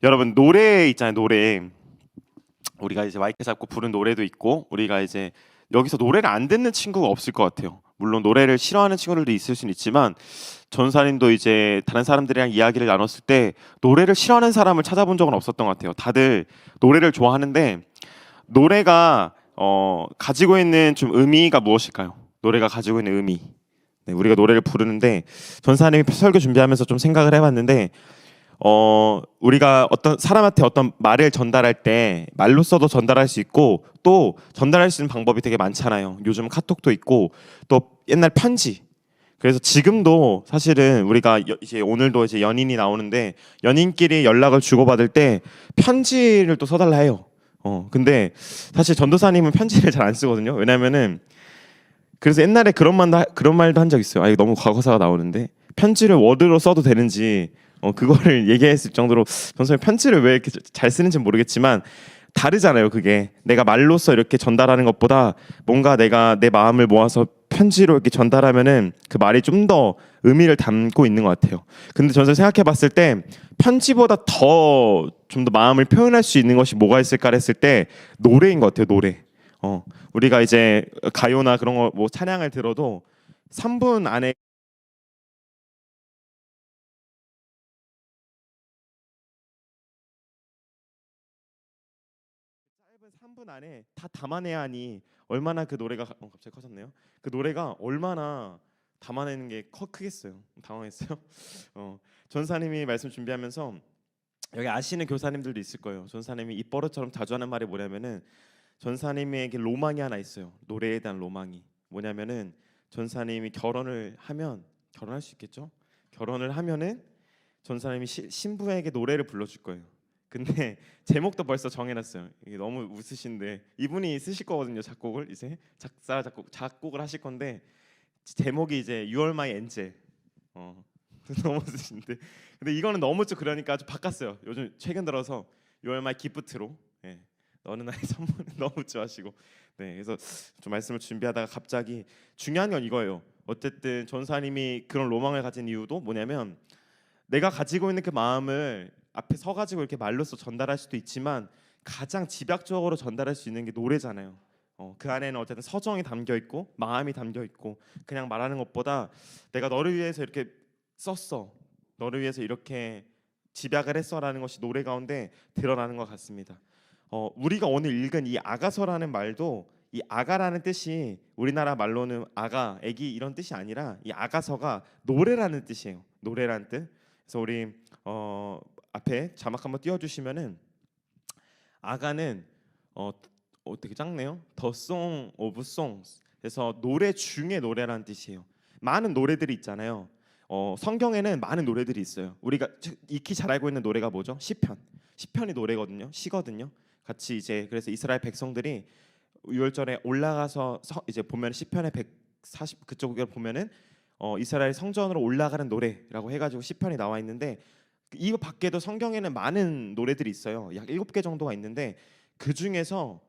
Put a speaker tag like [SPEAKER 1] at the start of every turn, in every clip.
[SPEAKER 1] 여러분 노래 있잖아요. 노래. 우리가 이제 마이크 잡고 부른 노래도 있고 우리가 이제 여기서 노래를 안 듣는 친구가 없을 것 같아요. 물론 노래를 싫어하는 친구들도 있을 수는 있지만 전사님도 이제 다른 사람들이랑 이야기를 나눴을 때 노래를 싫어하는 사람을 찾아본 적은 없었던 것 같아요. 다들 노래를 좋아하는데 노래가 가지고 있는 좀 의미가 무엇일까요? 노래가 가지고 있는 의미. 네, 우리가 노래를 부르는데 전사님이 설교 준비하면서 좀 생각을 해봤는데 우리가 어떤 사람한테 어떤 말을 전달할 때 말로써도 전달할 수 있고 또 전달할 수 있는 방법이 되게 많잖아요. 요즘 카톡도 있고 또 옛날 편지. 그래서 지금도 사실은 우리가 이제 오늘도 이제 연인이 나오는데 연인끼리 연락을 주고받을 때 편지를 또 써달라 해요. 근데 사실 전도사님은 편지를 잘 안 쓰거든요. 왜냐면은 그래서 옛날에 그런 말도 한 적 있어요. 아 이거 너무 과거사가 나오는데 편지를 워드로 써도 되는지 그거를 얘기했을 정도로 전선이 편지를 왜 이렇게 잘 쓰는지 모르겠지만 다르잖아요. 그게 내가 말로써 이렇게 전달하는 것보다 뭔가 내가 내 마음을 모아서 편지로 이렇게 전달하면은 그 말이 좀 더 의미를 담고 있는 것 같아요. 근데 전선 생각해봤을 때 편지보다 더 좀 더 마음을 표현할 수 있는 것이 뭐가 있을까 했을 때 노래인 것 같아요. 노래. 우리가 이제 가요나 그런 거 뭐 찬양을 들어도 3분 안에 3분 안에 다 담아내야 하니 얼마나 그 노래가 갑자기 커졌네요. 그 노래가 얼마나 담아내는 게 크겠어요. 당황했어요. 전사님이 말씀 준비하면서 여기 아시는 교사님들도 있을 거예요. 전사님이 입버릇처럼 자주 하는 말이 뭐냐면은 전사님에게 로망이 하나 있어요. 노래에 대한 로망이 뭐냐면은 전사님이 결혼을 하면 결혼할 수 있겠죠? 결혼을 하면은 전사님이 신부에게 노래를 불러줄 거예요. 근데 제목도 벌써 정해놨어요. 이게 너무 웃으신데 이분이 쓰실 거거든요. 작곡을 이제 작곡을 하실 건데 제목이 이제 You Are My Angel. 너무 웃으신데 근데 이거는 너무 좀 그러니까 좀 바꿨어요. 요즘 최근 들어서 You Are My Gift로. 예. 너는 나의 선물 너무 좋아하시고. 네, 그래서 좀 말씀을 준비하다가 갑자기 중요한 건 이거예요. 어쨌든 전사님이 그런 로망을 가진 이유도 뭐냐면 내가 가지고 있는 그 마음을 앞에 서가지고 이렇게 말로써 전달할 수도 있지만 가장 집약적으로 전달할 수 있는 게 노래잖아요. 그 안에는 어쨌든 서정이 담겨 있고 마음이 담겨 있고 그냥 말하는 것보다 내가 너를 위해서 이렇게 썼어, 너를 위해서 이렇게 집약을 했어라는 것이 노래 가운데 드러나는 것 같습니다. 우리가 오늘 읽은 이 아가서라는 말도 이 아가라는 뜻이 우리나라 말로는 아가, 애기 이런 뜻이 아니라 이 아가서가 노래라는 뜻이에요. 노래라는 뜻. 그래서 우리 앞에 자막 한번 띄워주시면은 아가는 되게 작네요. The Song of Songs. 그래서 노래 중에 노래라는 뜻이에요. 많은 노래들이 있잖아요. 성경에는 많은 노래들이 있어요. 우리가 익히 잘 알고 있는 노래가 뭐죠? 시편. 시편이 노래거든요. 시거든요. 같이 이제 그래서 이스라엘 백성들이 6월절에 올라가서 이제 보면 시편의 140 그쪽을 보면은 이스라엘 성전으로 올라가는 노래라고 해가지고 시편이 나와 있는데 이거 밖에도 성경에는 많은 노래들이 있어요. 약 7개 정도가 있는데 그 중에서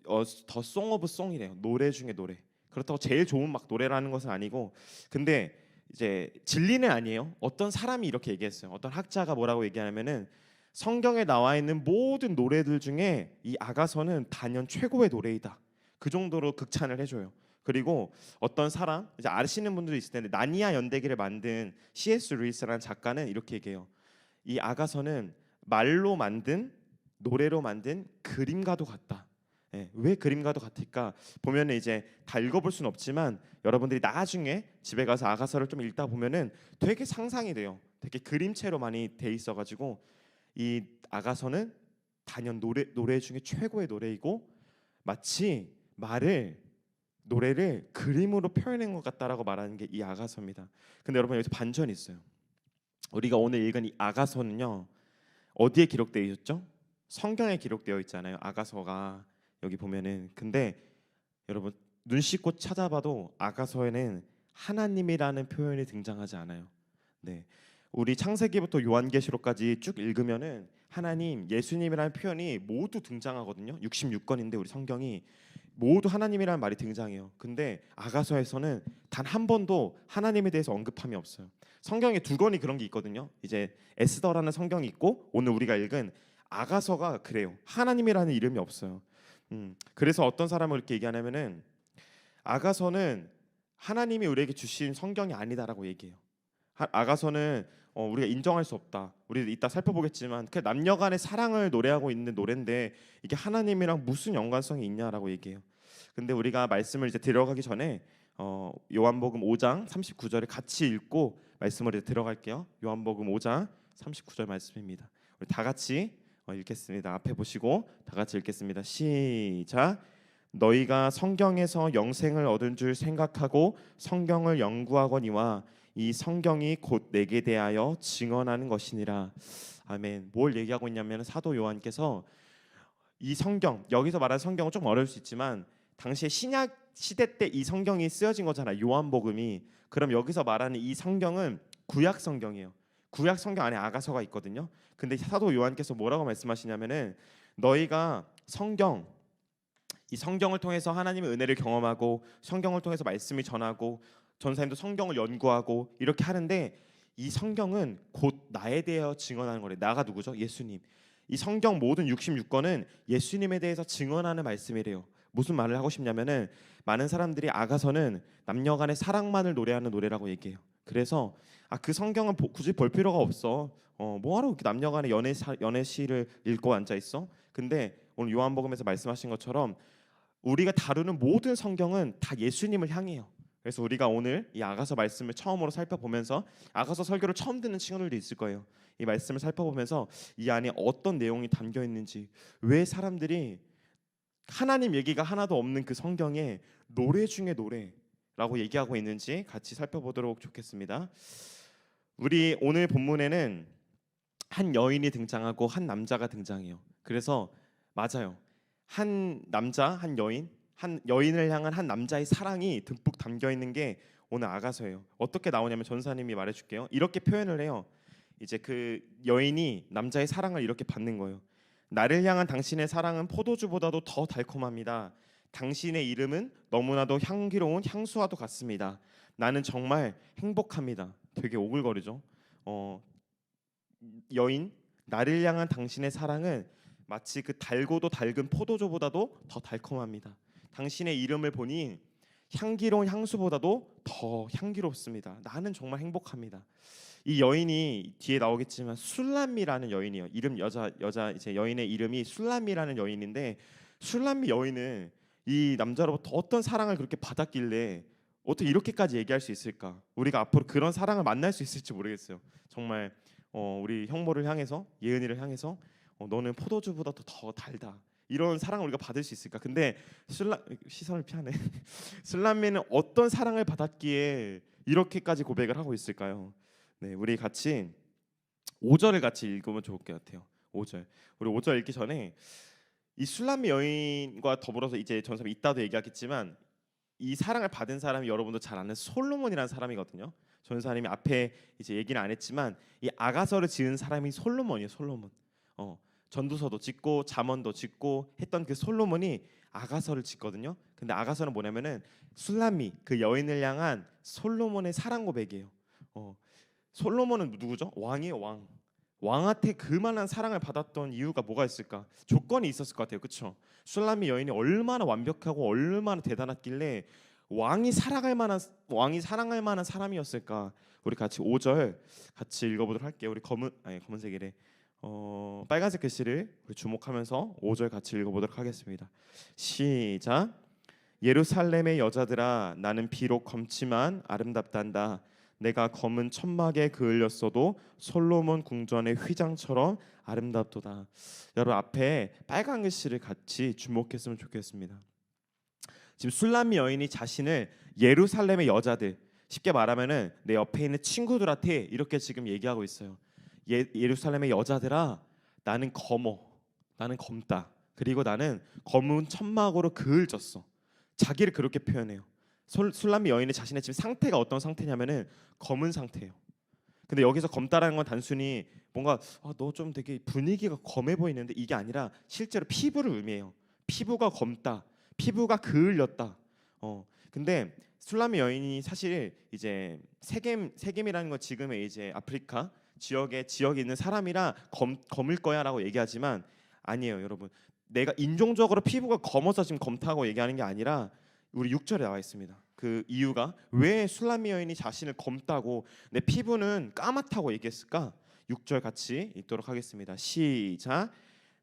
[SPEAKER 1] 더 송 오브 송이래요. 노래 중에 노래. 그렇다고 제일 좋은 막 노래라는 것은 아니고 근데 이제 진리는 아니에요. 어떤 사람이 이렇게 얘기했어요. 어떤 학자가 뭐라고 얘기하냐면은 성경에 나와 있는 모든 노래들 중에 이 아가서는 단연 최고의 노래이다. 그 정도로 극찬을 해줘요. 그리고 어떤 사람 이제 아시는 분들도 있을 텐데 나니아 연대기를 만든 C.S. 루이스라는 작가는 이렇게 얘기해요. 이 아가서는 말로 만든 노래로 만든 그림과도 같다. 예, 왜 그림과도 같을까? 보면은 이제 다 읽어볼 수는 없지만 여러분들이 나중에 집에 가서 아가서를 좀 읽다 보면은 되게 상상이 돼요. 되게 그림체로 많이 돼 있어가지고 이 아가서는 단연 노래 중에 최고의 노래이고 마치 노래를 그림으로 표현한 것 같다라고 말하는 게 이 아가서입니다. 근데 여러분 여기서 반전이 있어요. 우리가 오늘 읽은 이 아가서는요 어디에 기록되어 있었죠? 성경에 기록되어 있잖아요. 아가서가 여기 보면은 근데 여러분 눈 씻고 찾아봐도 아가서에는 하나님이라는 표현이 등장하지 않아요. 네, 우리 창세기부터 요한계시록까지 쭉 읽으면은 하나님, 예수님이라는 표현이 모두 등장하거든요. 66권인데 우리 성경이 모두 하나님이라는 말이 등장해요. 근데 아가서에서는 단 한 번도 하나님에 대해서 언급함이 없어요. 성경에 두 권이 그런 게 있거든요. 이제 에스더라는 성경이 있고 오늘 우리가 읽은 아가서가 그래요. 하나님이라는 이름이 없어요. 그래서 어떤 사람을 이렇게 얘기하냐면은 아가서는 하나님이 우리에게 주신 성경이 아니다라고 얘기해요. 아가서는 우리가 인정할 수 없다. 우리 이따 살펴보겠지만 그 남녀간의 사랑을 노래하고 있는 노래인데 이게 하나님이랑 무슨 연관성이 있냐라고 얘기해요. 근데 우리가 말씀을 이제 들어가기 전에 요한복음 5장 39절을 같이 읽고 말씀을 이제 들어갈게요. 요한복음 5장 39절 말씀입니다. 우리 다 같이 읽겠습니다. 앞에 보시고 다 같이 읽겠습니다. 시작. 너희가 성경에서 영생을 얻은 줄 생각하고 성경을 연구하거니와 이 성경이 곧 내게 대하여 증언하는 것이니라. 아멘. 뭘 얘기하고 있냐면 사도 요한께서 이 성경, 여기서 말하는 성경은 좀 어려울 수 있지만 당시에 신약 시대 때 이 성경이 쓰여진 거잖아요. 요한복음이. 그럼 여기서 말하는 이 성경은 구약 성경이에요. 구약 성경 안에 아가서가 있거든요. 근데 사도 요한께서 뭐라고 말씀하시냐면은 너희가 이 성경을 통해서 하나님의 은혜를 경험하고 성경을 통해서 말씀을 전하고 전사님도 성경을 연구하고 이렇게 하는데 이 성경은 곧 나에 대하여 증언하는 거래. 나가 누구죠? 예수님. 이 성경 모든 66권은 예수님에 대해서 증언하는 말씀이래요. 무슨 말을 하고 싶냐면은 많은 사람들이 아가서는 남녀간의 사랑만을 노래하는 노래라고 얘기해요. 그래서 그 성경은 굳이 볼 필요가 없어. 뭐하러 이렇게 남녀간의 연애 시를 읽고 앉아 있어? 근데 오늘 요한복음에서 말씀하신 것처럼 우리가 다루는 모든 성경은 다 예수님을 향해요. 그래서 우리가 오늘 이 아가서 말씀을 처음으로 살펴보면서 아가서 설교를 처음 듣는 친구들도 있을 거예요. 이 말씀을 살펴보면서 이 안에 어떤 내용이 담겨 있는지, 왜 사람들이 하나님 얘기가 하나도 없는 그 성경에 노래 중에 노래라고 얘기하고 있는지 같이 살펴보도록 좋겠습니다. 우리 오늘 본문에는 한 여인이 등장하고 한 남자가 등장해요. 그래서 맞아요. 한 남자, 한 여인을 향한 한 남자의 사랑이 듬뿍 담겨 있는 게 오늘 아가서예요. 어떻게 나오냐면 전사님이 말해줄게요. 이렇게 표현을 해요. 이제 그 여인이 남자의 사랑을 이렇게 받는 거예요. 나를 향한 당신의 사랑은 포도주보다도 더 달콤합니다. 당신의 이름은 너무나도 향기로운 향수와도 같습니다. 나는 정말 행복합니다. 되게 오글거리죠. 여인, 나를 향한 당신의 사랑은 마치 그 달고도 달근 포도주보다도 더 달콤합니다. 당신의 이름을 보니 향기로운 향수보다도 더 향기롭습니다. 나는 정말 행복합니다. 이 여인이 뒤에 나오겠지만 술람미라는 여인이에요. 이름 여자 이제 여인의 이름이 술람미라는 여인인데 술람미 여인은 이 남자로부터 어떤 사랑을 그렇게 받았길래 어떻게 이렇게까지 얘기할 수 있을까? 우리가 앞으로 그런 사랑을 만날 수 있을지 모르겠어요. 정말 우리 형모를 향해서 예은이를 향해서 너는 포도주보다 더 달다. 이런 사랑을 우리가 받을 수 있을까? 근데 시선을 피하네. 술람미는 어떤 사랑을 받았기에 이렇게까지 고백을 하고 있을까요? 네, 우리 같이 5절을 같이 읽으면 좋을 것 같아요. 5절. 우리 5절 읽기 전에 이 술람미 여인과 더불어서 이제 전사님 이따도 얘기하겠지만 이 사랑을 받은 사람이 여러분도 잘 아는 솔로몬이라는 사람이거든요. 전사님이 앞에 이제 얘기는 안 했지만 이 아가서를 지은 사람이 솔로몬이에요. 솔로몬. 전두서도 짓고 잠언도 짓고 했던 그 솔로몬이 아가서를 짓거든요. 근데 아가서는 뭐냐면은 술람미 그 여인을 향한 솔로몬의 사랑 고백이에요. 솔로몬은 누구죠? 왕이에요. 왕한테 그만한 사랑을 받았던 이유가 뭐가 있을까? 조건이 있었을 것 같아요. 그렇죠? 술람미 여인이 얼마나 완벽하고 얼마나 대단했길래 왕이 사랑할 만한 사람이었을까? 우리 같이 5절 같이 읽어보도록 할게요. 우리 검은색이래. 빨간색 글씨를 우리 주목하면서 5절 같이 읽어보도록 하겠습니다. 시작. 예루살렘의 여자들아 나는 비록 검지만 아름답단다. 내가 검은 천막에 그을렸어도 솔로몬 궁전의 휘장처럼 아름답도다. 여러분 앞에 빨간 글씨를 같이 주목했으면 좋겠습니다. 지금 술람미 여인이 자신을 예루살렘의 여자들, 쉽게 말하면은 내 옆에 있는 친구들한테 이렇게 지금 얘기하고 있어요. 예루살렘의 여자들아 나는 검다. 그리고 나는 검은 천막으로 그을졌어. 자기를 그렇게 표현해요. 술람미 여인의 자신의 지금 상태가 어떤 상태냐면은 검은 상태예요. 근데 여기서 검다라는 건 단순히 뭔가 너 좀 되게 분위기가 검해 보이는데 이게 아니라 실제로 피부를 의미해요. 피부가 검다. 피부가 그을렸다. 근데 술람미 여인이 사실 이제 세겜이라는 건 지금의 이제 아프리카 지역에 있는 사람이라 검을 거야라고 얘기하지만 아니에요, 여러분. 내가 인종적으로 피부가 검어서 지금 검다고 얘기하는 게 아니라 우리 6절에 나와 있습니다. 그 이유가 왜 술람미 여인이 자신을 검다고 내 피부는 까맣다고 얘기했을까? 6절 같이 읽도록 하겠습니다. 시작.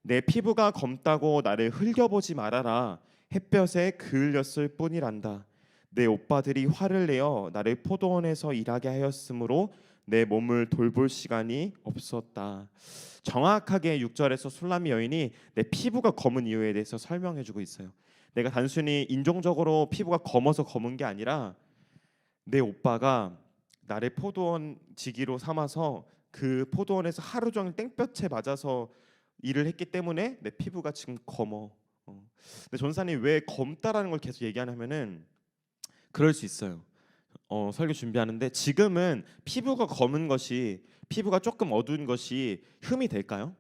[SPEAKER 1] 내 피부가 검다고 나를 흘겨보지 말아라. 햇볕에 그을렸을 뿐이란다. 내 오빠들이 화를 내어 나를 포도원에서 일하게 하였으므로 내 몸을 돌볼 시간이 없었다. 정확하게 6절에서 술람미 여인이 내 피부가 검은 이유에 대해서 설명해주고 있어요. 내가 단순히 인종적으로 피부가 검어서 검은 게 아니라 내 오빠가 나를 포도원 지기로 삼아서 그 포도원에서 하루 종일 땡볕에 맞아서 일을 했기 때문에 내 피부가 지금 검어. 근데 전사님 왜 검다라는 걸 계속 얘기하냐면은 그럴 수 있어요. 설교 준비하는데 지금은 피부가 검은 것이 피부가 조금 어두운 것이 흠이 될까요?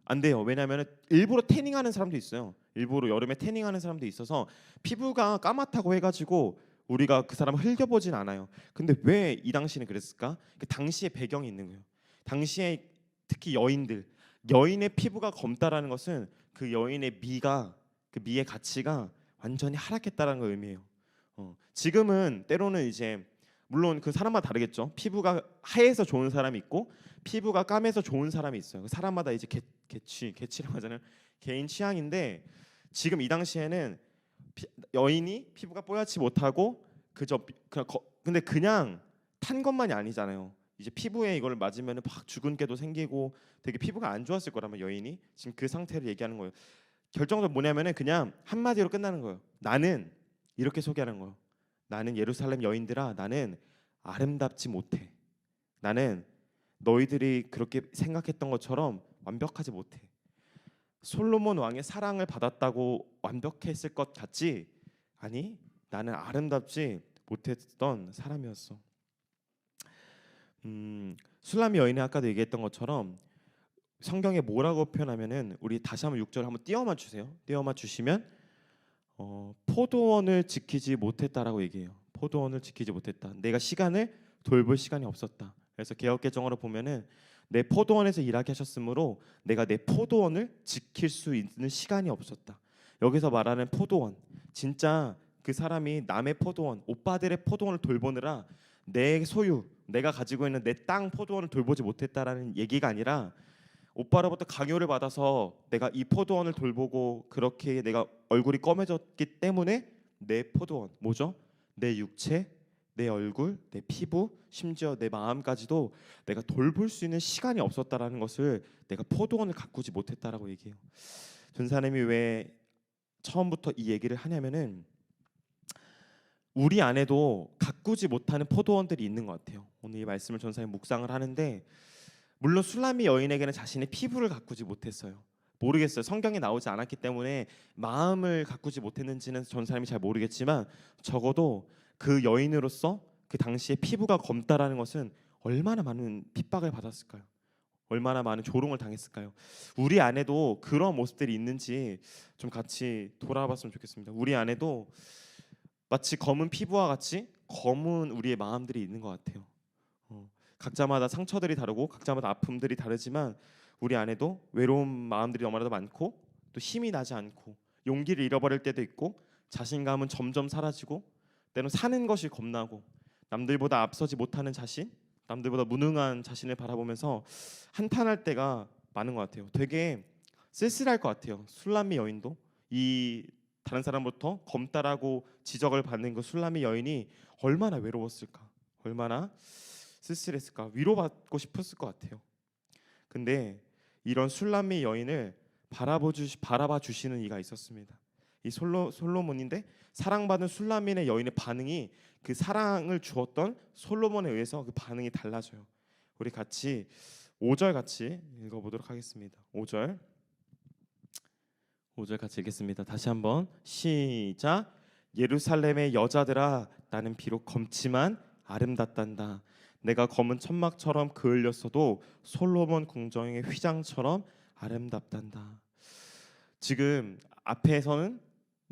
[SPEAKER 1] 안 돼요. 왜냐하면 일부러 태닝하는 사람도 있어요. 일부러 여름에 태닝하는 사람도 있어서 피부가 까맣다고 해가지고 우리가 그 사람을 흘겨보진 않아요. 근데 왜 이 당시는 그랬을까? 그 당시의 배경이 있는 거예요. 당시에 특히 여인의 피부가 검다라는 것은 그 여인의 미가 그 미의 가치가 완전히 하락했다라는 걸 의미해요. 지금은 때로는 이제 물론 그 사람마다 다르겠죠. 피부가 하얘서 좋은 사람이 있고 피부가 까매서 좋은 사람이 있어요. 그 사람마다 이제 개취라고 하잖아요. 개인 취향인데 지금 이 당시에는 여인이 피부가 뽀얗지 못하고 근데 그냥 탄 것만이 아니잖아요. 이제 피부에 이걸 맞으면 막 주근깨도 생기고 되게 피부가 안 좋았을 거라면 여인이 지금 그 상태를 얘기하는 거예요. 결정적으로 뭐냐면은 그냥 한마디로 끝나는 거예요. 나는 이렇게 소개하는 거예요. 나는 예루살렘 여인들아, 나는 아름답지 못해. 나는 너희들이 그렇게 생각했던 것처럼 완벽하지 못해. 솔로몬 왕의 사랑을 받았다고 완벽했을 것 같지? 아니, 나는 아름답지 못했던 사람이었어. 술람미 여인이 아까도 얘기했던 것처럼 성경에 뭐라고 표현하면은 우리 다시 한번 6절 한번 띄워만 주세요. 띄워만 주시면 포도원을 지키지 못했다라고 얘기해요. 포도원을 지키지 못했다. 내가 시간을 돌볼 시간이 없었다. 그래서 개역개정으로 보면은 내 포도원에서 일하게 하셨으므로 내가 내 포도원을 지킬 수 있는 시간이 없었다. 여기서 말하는 포도원, 진짜 그 사람이 남의 포도원, 오빠들의 포도원을 돌보느라 내 소유, 내가 가지고 있는 내 땅 포도원을 돌보지 못했다라는 얘기가 아니라 오빠로부터 강요를 받아서 내가 이 포도원을 돌보고 그렇게 내가 얼굴이 검해졌기 때문에 내 포도원, 뭐죠? 내 육체, 내 얼굴, 내 피부, 심지어 내 마음까지도 내가 돌볼 수 있는 시간이 없었다라는 것을 내가 포도원을 가꾸지 못했다라고 얘기해요. 전사님이 왜 처음부터 이 얘기를 하냐면은 우리 안에도 가꾸지 못하는 포도원들이 있는 것 같아요. 오늘 이 말씀을 전사님 묵상을 하는데 물론 술람미 여인에게는 자신의 피부를 가꾸지 못했어요. 모르겠어요. 성경에 나오지 않았기 때문에 마음을 가꾸지 못했는지는 전사님이 잘 모르겠지만 적어도 그 여인으로서 그 당시에 피부가 검다라는 것은 얼마나 많은 핍박을 받았을까요? 얼마나 많은 조롱을 당했을까요? 우리 안에도 그런 모습들이 있는지 좀 같이 돌아봤으면 좋겠습니다. 우리 안에도 마치 검은 피부와 같이 검은 우리의 마음들이 있는 것 같아요. 각자마다 상처들이 다르고 각자마다 아픔들이 다르지만 우리 안에도 외로운 마음들이 너무나도 많고 또 힘이 나지 않고 용기를 잃어버릴 때도 있고 자신감은 점점 사라지고 때로는 사는 것이 겁나고 남들보다 앞서지 못하는 자신, 남들보다 무능한 자신을 바라보면서 한탄할 때가 많은 것 같아요. 되게 쓸쓸할 것 같아요. 술람미 여인도 이 다른 사람부터 검다라고 지적을 받는 그 술람미 여인이 얼마나 외로웠을까, 얼마나 쓸쓸했을까, 위로받고 싶었을 것 같아요. 근데 이런 술람미 여인을 바라봐 주시는 이가 있었습니다. 이 솔로몬인데 사랑받은 술람미의 여인의 반응이 그 사랑을 주었던 솔로몬에 의해서 그 반응이 달라져요. 우리 같이 5절 같이 읽어보도록 하겠습니다. 5절 같이 읽겠습니다. 다시 한번 시작. 예루살렘의 여자들아, 나는 비록 검지만 아름답단다. 내가 검은 천막처럼 그을렸어도 솔로몬 궁정의 휘장처럼 아름답단다. 지금 앞에서는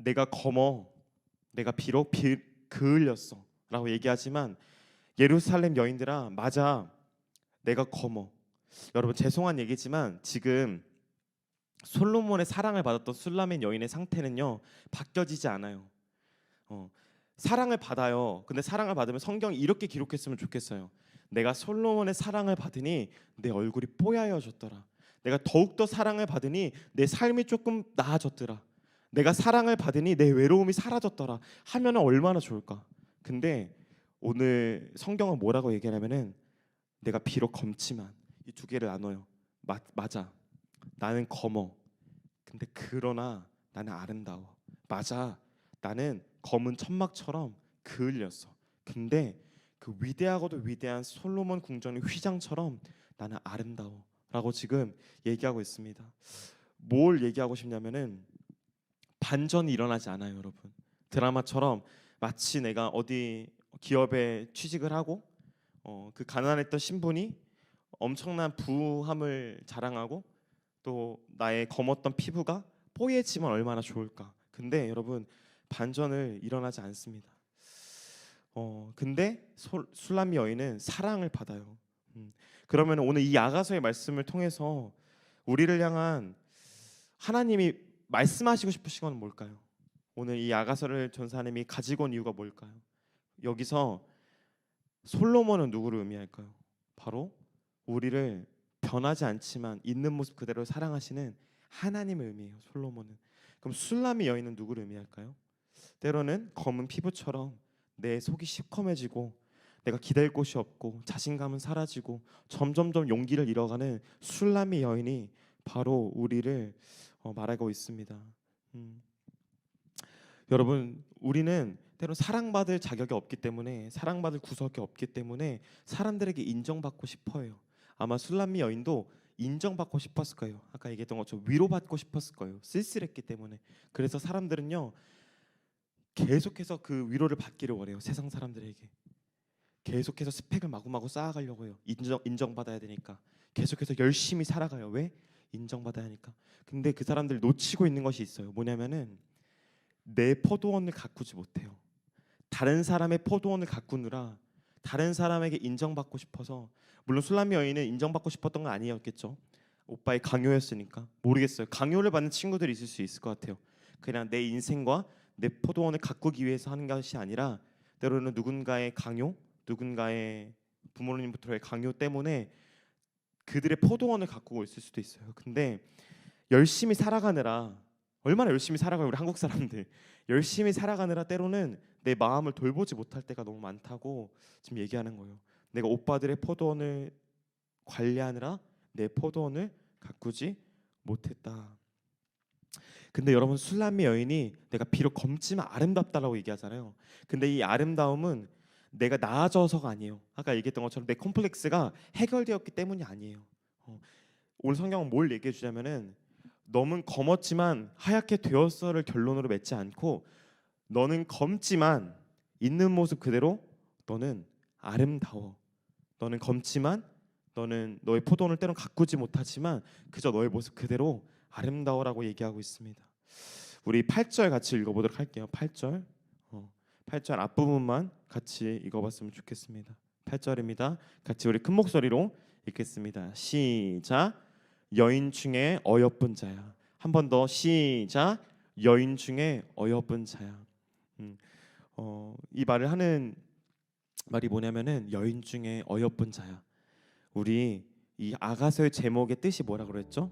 [SPEAKER 1] 내가 검어, 내가 비록 그을렸어 라고 얘기하지만 예루살렘 여인들아, 맞아, 내가 검어. 여러분, 죄송한 얘기지만 지금 솔로몬의 사랑을 받았던 술라민 여인의 상태는요 바뀌어지지 않아요. 사랑을 받아요. 근데 사랑을 받으면 성경이 이렇게 기록했으면 좋겠어요. 내가 솔로몬의 사랑을 받으니 내 얼굴이 뽀야해졌더라. 내가 더욱더 사랑을 받으니 내 삶이 조금 나아졌더라. 내가 사랑을 받으니 내 외로움이 사라졌더라 하면 얼마나 좋을까. 근데 오늘 성경은 뭐라고 얘기하냐면은 내가 비록 검지만, 이 두 개를 나눠요. 맞아, 나는 검어. 근데 그러나 나는 아름다워. 맞아, 나는 검은 천막처럼 그을렸어. 근데 그 위대하고도 위대한 솔로몬 궁전의 휘장처럼 나는 아름다워 라고 지금 얘기하고 있습니다. 뭘 얘기하고 싶냐면은 반전이 일어나지 않아요, 여러분. 드라마처럼 마치 내가 어디 기업에 취직을 하고 그 가난했던 신분이 엄청난 부함을 자랑하고 또 나의 검었던 피부가 뽀얘지면 얼마나 좋을까. 근데 여러분, 반전을 일어나지 않습니다. 근데 술람미 여인은 사랑을 받아요. 그러면 오늘 이 야가서의 말씀을 통해서 우리를 향한 하나님이 말씀하시고 싶으신 건 뭘까요? 오늘 이 야가서를 전사님이 가지고 온 이유가 뭘까요? 여기서 솔로몬은 누구를 의미할까요? 바로 우리를 변하지 않지만 있는 모습 그대로 사랑하시는 하나님을 의미해요. 솔로몬은. 그럼 술람미 여인은 누구를 의미할까요? 때로는 검은 피부처럼 내 속이 시커매지고 내가 기댈 곳이 없고 자신감은 사라지고 점점점 용기를 잃어가는 술람미 여인이 바로 우리를 말하고 있습니다. 여러분, 우리는 때로 사랑받을 자격이 없기 때문에, 사랑받을 구석이 없기 때문에 사람들에게 인정받고 싶어요. 아마 술람미 여인도 인정받고 싶었을 거예요. 아까 얘기했던 것처럼 위로받고 싶었을 거예요. 쓸쓸했기 때문에. 그래서 사람들은요 계속해서 그 위로를 받기를 원해요. 세상 사람들에게 계속해서 스펙을 마구마구 쌓아가려고 해요. 인정받아야 되니까 계속해서 열심히 살아가요. 왜? 인정받아야 하니까. 근데 그 사람들 놓치고 있는 것이 있어요. 뭐냐면은 내 포도원을 가꾸지 못해요. 다른 사람의 포도원을 가꾸느라 다른 사람에게 인정받고 싶어서, 물론 술람미 여인은 인정받고 싶었던 건 아니었겠죠. 오빠의 강요였으니까. 모르겠어요. 강요를 받는 친구들이 있을 수 있을 것 같아요. 그냥 내 인생과 내 포도원을 가꾸기 위해서 하는 것이 아니라 때로는 누군가의 강요, 누군가의 부모님부터의 강요 때문에 그들의 포도원을 가꾸고 있을 수도 있어요. 근데 열심히 살아가느라, 얼마나 열심히 살아가요 우리 한국 사람들. 열심히 살아가느라 때로는 내 마음을 돌보지 못할 때가 너무 많다고 지금 얘기하는 거예요. 내가 오빠들의 포도원을 관리하느라 내 포도원을 가꾸지 못했다. 근데 여러분, 술람미 여인이 내가 비록 검지만 아름답다라고 얘기하잖아요. 근데 이 아름다움은 내가 나아져서가 아니에요. 아까 얘기했던 것처럼 내 컴플렉스가 해결되었기 때문이 아니에요. 오늘 성경은 뭘 얘기해 주냐면은 너는 검었지만 하얗게 되었어를 결론으로 맺지 않고 너는 검지만 있는 모습 그대로 너는 아름다워. 너는 검지만 너는 너의 포도원을 때론 가꾸지 못하지만 그저 너의 모습 그대로 아름다워라고 얘기하고 있습니다. 우리 8절 같이 읽어보도록 할게요. 8절 8절 앞부분만 같이 읽어봤으면 좋겠습니다. 8절입니다. 같이 우리 큰 목소리로 읽겠습니다. 시작. 여인 중에 어여쁜 자야. 한 번 더 시작. 여인 중에 어여쁜 자야. 이 말을 하는 말이 뭐냐면은 여인 중에 어여쁜 자야. 우리 이 아가서의 제목의 뜻이 뭐라 그랬죠?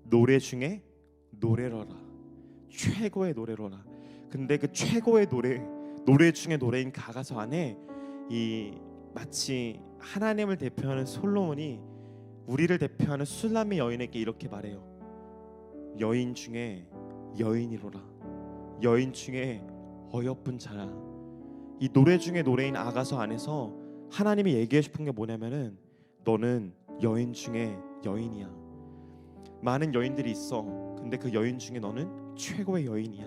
[SPEAKER 1] 노래 중에 노래로라. 최고의 노래로라. 근데 그 최고의 노래 중에 노래인 그 아가서 안에 이 마치 하나님을 대표하는 솔로몬이 우리를 대표하는 술람미 여인에게 이렇게 말해요. 여인 중에 여인이로라. 여인 중에 어여쁜 자라. 이 노래 중에 노래인 아가서 안에서 하나님이 얘기해 싶은 게 뭐냐면은 너는 여인 중에 여인이야. 많은 여인들이 있어. 근데 그 여인 중에 너는 최고의 여인이야.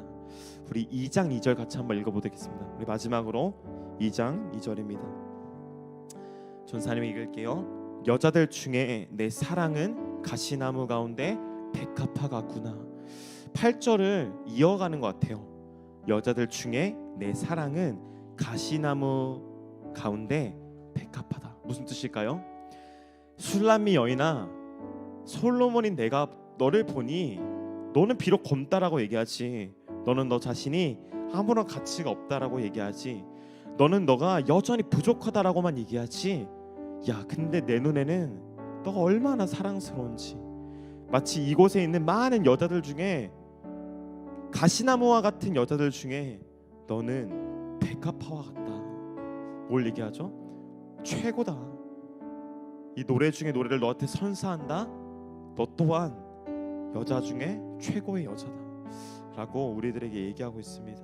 [SPEAKER 1] 우리 2장 2절 같이 한번 읽어보겠습니다. 우리 마지막으로 2장 2절입니다. 전사님이 읽을게요. 여자들 중에 내 사랑은 가시나무 가운데 백합화 같구나. 8절을 이어가는 것 같아요. 여자들 중에 내 사랑은 가시나무 가운데 백합하다. 무슨 뜻일까요? 술람미 여인아, 솔로몬인 내가 너를 보니 너는 비록 검다라고 얘기하지, 너는 너 자신이 아무런 가치가 없다라고 얘기하지, 너는 너가 여전히 부족하다라고만 얘기하지, 야 근데 내 눈에는 너가 얼마나 사랑스러운지, 마치 이곳에 있는 많은 여자들 중에 가시나무와 같은 여자들 중에 너는 백합화와 같다. 뭘 얘기하죠? 최고다. 이 노래 중에 노래를 너한테 선사한다. 너 또한 여자 중에 최고의 여자다 라고 우리들에게 얘기하고 있습니다.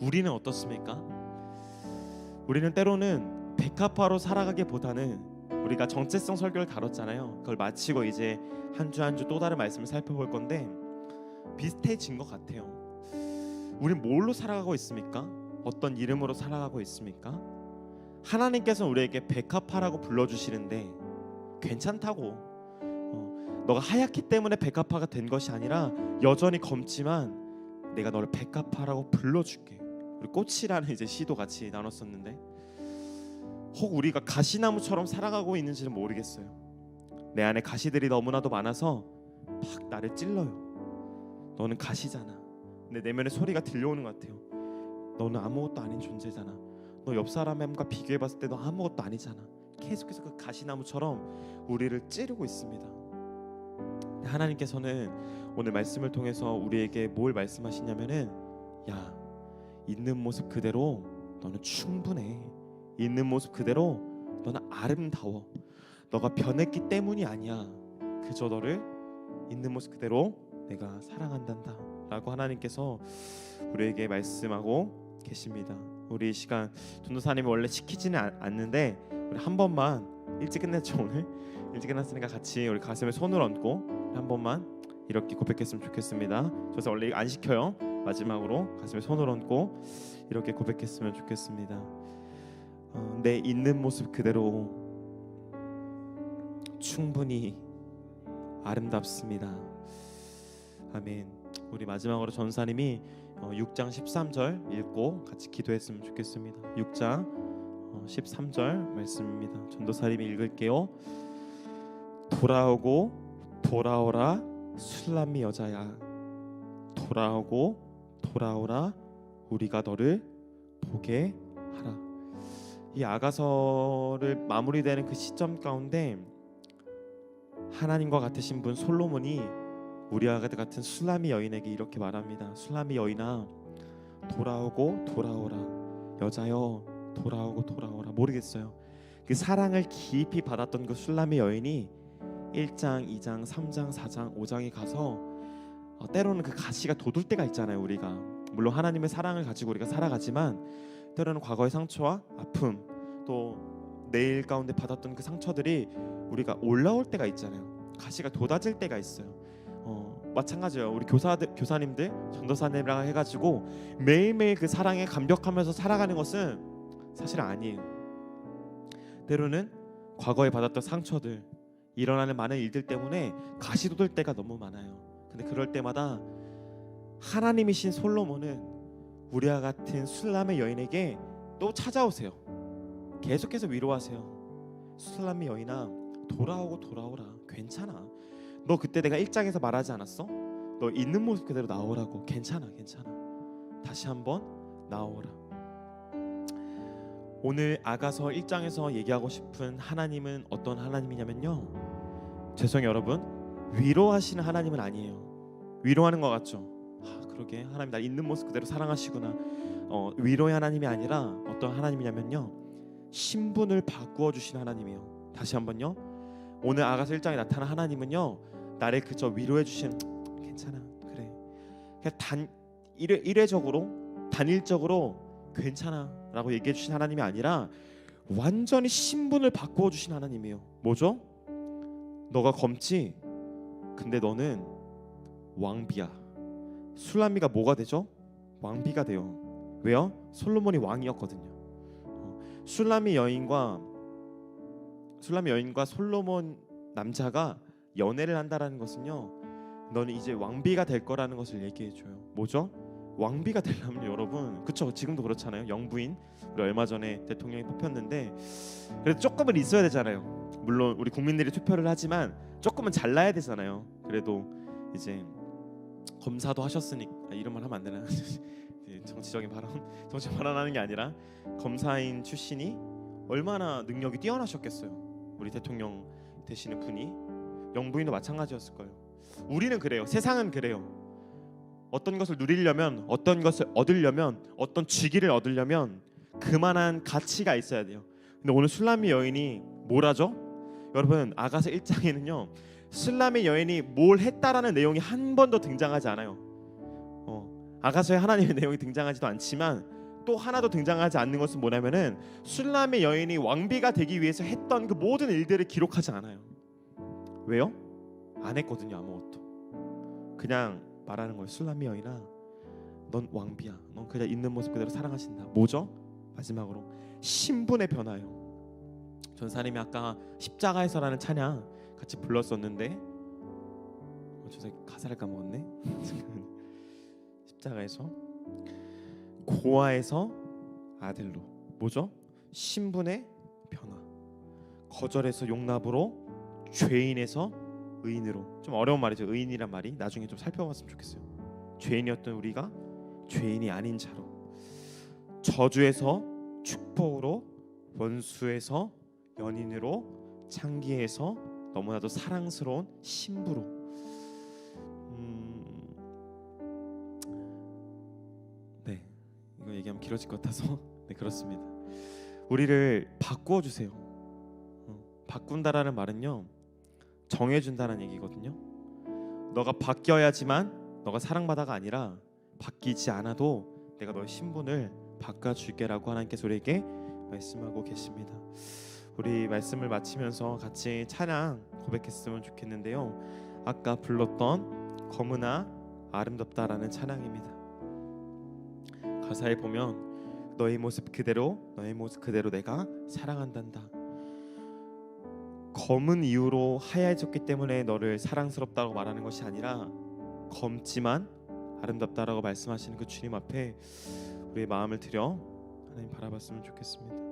[SPEAKER 1] 우리는 어떻습니까? 우리는 때로는 백합화로 살아가기보다는, 우리가 정체성 설교를 다뤘잖아요. 그걸 마치고 이제 한 주 한 주 또 다른 말씀을 살펴볼 건데 비슷해진 것 같아요. 우린 뭘로 살아가고 있습니까? 어떤 이름으로 살아가고 있습니까? 하나님께서 우리에게 백합화라고 불러주시는데 괜찮다고, 너가 하얗기 때문에 백합화가 된 것이 아니라 여전히 검지만 내가 너를 백합화라고 불러줄게. 우리 꽃이라는 이제 시도 같이 나눴었는데, 혹 우리가 가시나무처럼 살아가고 있는지는 모르겠어요. 내 안에 가시들이 너무나도 많아서 막 나를 찔러요. 너는 가시잖아. 내 내면의 소리가 들려오는 것 같아요. 너는 아무것도 아닌 존재잖아. 너 옆 사람과 비교해봤을 때 너 아무것도 아니잖아. 계속해서 그 가시나무처럼 우리를 찌르고 있습니다. 하나님께서는 오늘 말씀을 통해서 우리에게 뭘 말씀하시냐면은, 야, 있는 모습 그대로 너는 충분해. 있는 모습 그대로 너는 아름다워. 너가 변했기 때문이 아니야. 그저 너를 있는 모습 그대로 내가 사랑한단다 라고 하나님께서 우리에게 말씀하고 계십니다. 우리 이 시간 전도사님이 원래 시키지는 않는데 우리 한 번만, 일찍 끝냈죠 오늘? 일찍 끝났으니까 같이 우리 가슴에 손을 얹고 한 번만 이렇게 고백했으면 좋겠습니다. 저서 원래 안 시켜요. 마지막으로 가슴에 손을 얹고 이렇게 고백했으면 좋겠습니다. 내 있는 모습 그대로 충분히 아름답습니다. 아멘. 우리 마지막으로 전사님이 6장 13절 읽고 같이 기도했으면 좋겠습니다. 6장 13절 말씀입니다. 전도사님이 읽을게요. 돌아오고 돌아오라 술람미 여자야, 돌아오고 돌아오라 우리가 너를 보게 하라. 이 아가서를 마무리되는 그 시점 가운데 하나님과 같으신 분 솔로몬이 우리와 같은 술람미 여인에게 이렇게 말합니다. 술람미 여인아, 돌아오고 돌아오라. 여자여, 돌아오고 돌아오라. 모르겠어요. 그 사랑을 깊이 받았던 그 술람미 여인이 1장, 2장, 3장, 4장, 5장에 가서 때로는 그 가시가 돋을 때가 있잖아요. 우리가 물론 하나님의 사랑을 가지고 우리가 살아가지만 때로는 과거의 상처와 아픔, 또 내일 가운데 받았던 그 상처들이 우리가 올라올 때가 있잖아요. 가시가 돋아질 때가 있어요. 마찬가지예요. 우리 교사님들, 전도사님이랑 해가지고 매일매일 그 사랑에 감격하면서 살아가는 것은 사실 아니에요. 때로는 과거에 받았던 상처들, 일어나는 많은 일들 때문에 가시 돋을 때가 너무 많아요. 근데 그럴 때마다 하나님이신 솔로몬은 우리와 같은 술람의 여인에게 또 찾아오세요. 계속해서 위로하세요. 술람의 여인아, 돌아오고 돌아오라. 괜찮아. 너 그때 내가 1장에서 말하지 않았어? 너 있는 모습 그대로 나오라고. 괜찮아. 다시 한번 나오라. 오늘 아가서 1장에서 얘기하고 싶은 하나님은 어떤 하나님이냐면요, 죄송해요 여러분, 위로하시는 하나님은 아니에요. 위로하는 것 같죠? 그러게 하나님 나 있는 모습 그대로 사랑하시구나. 위로의 하나님이 아니라 어떤 하나님이냐면요, 신분을 바꾸어 주시는 하나님이에요. 다시 한번요, 오늘 아가서 1장에 나타난 하나님은요, 나를 그저 위로해 주시는, 괜찮아, 그래, 그냥 일회적으로 단일적으로 괜찮아 라고 얘기해 주신 하나님이 아니라 완전히 신분을 바꾸어 주신 하나님이에요. 뭐죠? 너가 검지, 근데 너는 왕비야. 술람미가 뭐가 되죠? 왕비가 돼요. 왜요? 솔로몬이 왕이었거든요. 술람미 여인과 솔로몬 남자가 연애를 한다라는 것은요, 너는 이제 왕비가 될 거라는 것을 얘기해 줘요. 뭐죠? 왕비가 되려면 여러분, 그쵸? 지금도 그렇잖아요. 영부인, 우리 얼마 전에 대통령이 뽑혔는데 그래도 조금은 있어야 되잖아요. 물론 우리 국민들이 투표를 하지만 조금은 잘나야 되잖아요. 그래도 이제 검사도 하셨으니까, 이런 말 하면 안 되나? 정치적인 발언, 정치 발언하는 게 아니라 검사인 출신이 얼마나 능력이 뛰어나셨겠어요. 우리 대통령 되시는 분이. 영부인도 마찬가지였을 거예요. 우리는 그래요. 세상은 그래요. 어떤 것을 누리려면, 어떤 것을 얻으려면, 어떤 직위를 얻으려면 그만한 가치가 있어야 돼요. 근데 오늘 술람미 여인이 뭘 하죠? 여러분, 아가서 1장에는요 술람미 여인이 뭘 했다라는 내용이 한 번도 등장하지 않아요. 아가서에 하나님의 내용이 등장하지도 않지만 또 하나도 등장하지 않는 것은 뭐냐면은 술람미 여인이 왕비가 되기 위해서 했던 그 모든 일들을 기록하지 않아요. 왜요? 안 했거든요. 아무것도. 그냥 말하는 거예요. 술람미 여인아, 넌 왕비야. 넌 그냥 있는 모습 그대로 사랑하신다. 뭐죠? 마지막으로 신분의 변화예요. 전사님이 아까 십자가에서라는 찬양 같이 불렀었는데 저 가사를 까먹었네. 십자가에서, 고아에서 아들로, 뭐죠? 신분의 변화. 거절에서 용납으로, 죄인에서 의인으로. 좀 어려운 말이죠. 의인이란 말이 나중에 좀 살펴봤으면 좋겠어요. 죄인이었던 우리가 죄인이 아닌 자로, 저주에서 축복으로, 원수에서 연인으로, 창기에서 너무나도 사랑스러운 신부로. 네, 이거 얘기하면 길어질 것 같아서 네, 그렇습니다. 우리를 바꾸어 주세요. 바꾼다라는 말은요 정해준다는 얘기거든요. 너가 바뀌어야지만 너가 사랑받아가 아니라 바뀌지 않아도 내가 너의 신분을 바꿔줄게라고 하나님께서 우리에게 말씀하고 계십니다. 우리 말씀을 마치면서 같이 찬양 고백했으면 좋겠는데요. 아까 불렀던 검으나 아름답다라는 찬양입니다. 가사에 보면 너의 모습 그대로, 너의 모습 그대로 내가 사랑한단다. 검은 이유로 하얘졌기 때문에 너를 사랑스럽다고 말하는 것이 아니라 검지만 아름답다라고 말씀하시는 그 주님 앞에 우리의 마음을 들여 하나님 바라봤으면 좋겠습니다.